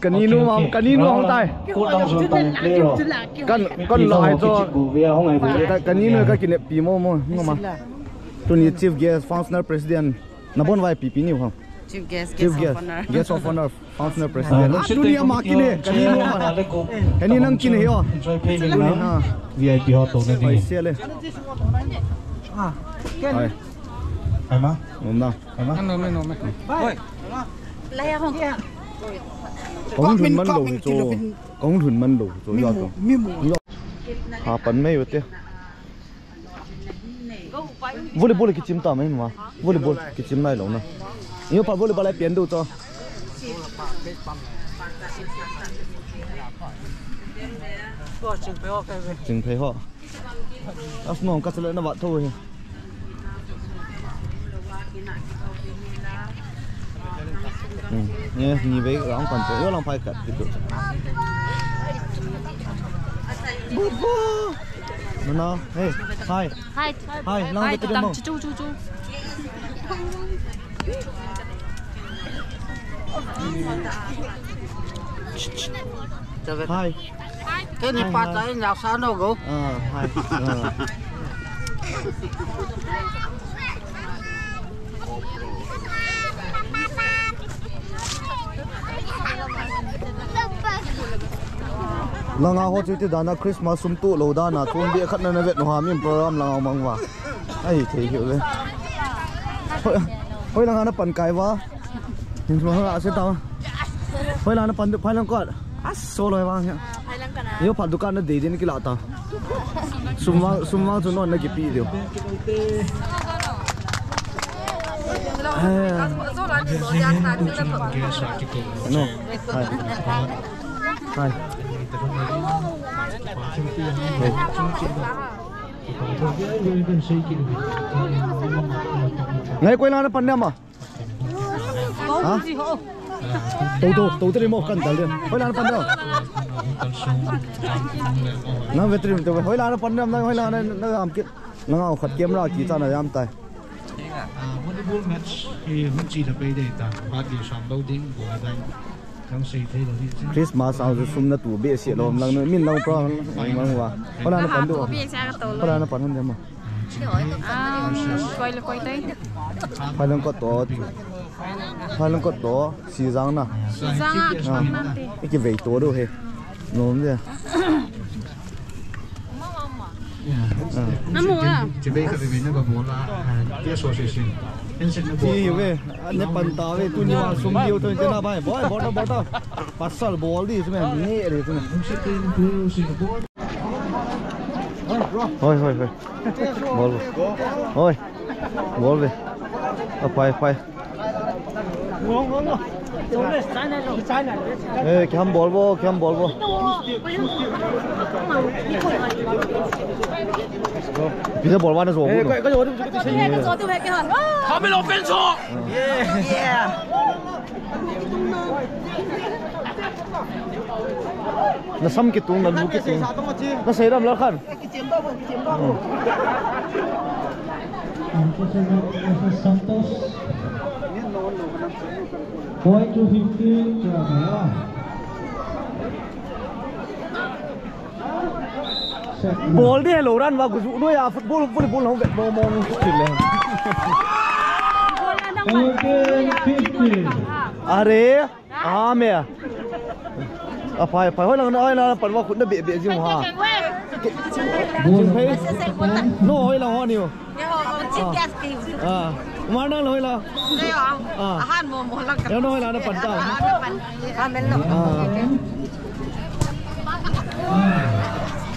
Kanino không tay. Con loại cho kanino cái kỷ niệm pi mô không mà. Tôi need chief guest, founder president. Nó bốn vai pi nhiều không? Chief guest, guest of honor, founder president. Dunia makine kanino mà. Kanino nang kine yo. VIP họ tổ này đi. Xe lên. Rồi. Phải má? Đúng đâu? Phải má? Lấy không? Công thuần mân lù cho công thuần mân lù cho do to. Hà bắn mấy vậy? Volleyball cái chim tao mấy mà? Volleyball cái chim này lỏng nè. Nếu phải volleyball lại biến đâu cho? Chừng thấy họ. Áp nòng cắt lại nó vặt thôi. Nghe nhìn vậy ông còn chỗ lòng phải cắt cái chỗ. Nó hey hi long cái tên mông. Hi Cái này phát tới nhào sao đâu gấu. Hi Langa ho chuti dana Christmas sum tu lo dana thun bi khat na na vet no ha min program langa mangwa ai thei hiu le hoi langa na pan kai wa hin so ha se ta hoi langa na pan phai lang ko as so loi wa ya yo phat dukan na de din ki la ta sumwa chu no na ki pi dio no hai ngay quay lại pan mà hả tàu tây một cần liền quay lại pan đâu nó về tìm tàu quay lại pan nó quay lại nó làm kiện nó ngào khát kiếm ra chỉ cho nó làm tài volleyball match thì không chỉ là bây giờ ta ba điều sắm đầu tiên của anh Christmas sao rồi sum na tu be se lom lang min long pro mang wa pala na pan do pala na pan hon dem Quay tới pala ko to si jang na cái vei to do he nom de nó mua à chỉ bây giờ vì nó có muốn là cái số sẽ xin thì về anh pan ta về tu nhiều sum nhiều thôi thế nào vậy bỏ đó pasal ball đi xem nghe đi xem thôi ball về phải ê cái ball vô bây giờ ball vào nó rồi cái他们老分错。nó xăm cái tung nó lú cái tung nó xây ra nó khăn ball đi hello run vào của đôi à football không vậy mong chỉnh lên Are mẹ phải hỏi là phần vào cũng đã bị gì mà nói là hoa nhiều mà đang nói là nếu nói là nó phần tao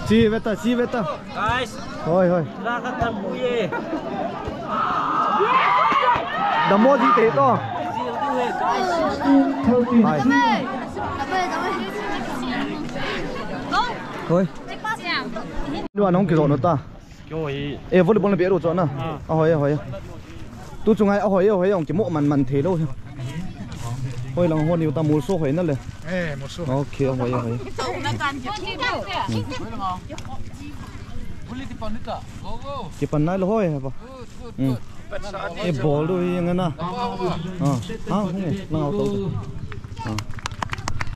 chi về ta thôi ra các thằng mũi đâm mua gì thế to thôi đua nó kiểu nó ta ê volleyball là biết rồi chọn à hỏi tôi chung ai hỏi ông chỉ mộ màn thế đâu thôi là hoa nhiều ta mua số hỏi nóเลยmột số ok hỏi cái phần này là hỏi hả cái ball đôi như thế nào không nghe nào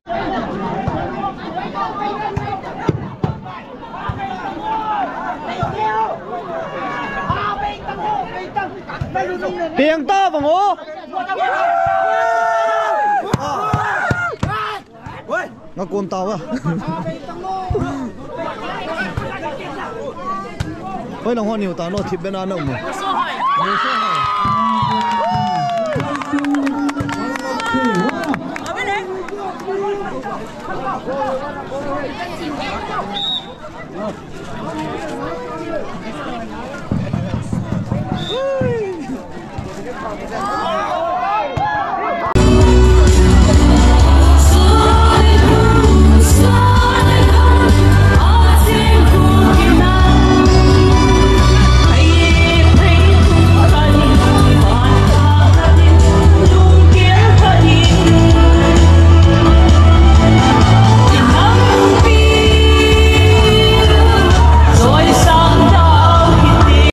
tao Tiếng to vào ngô. Nó cuốn tàu à. Ôi nó hoa nhiều tao nó thịt bên ăn đâu mà. Oh!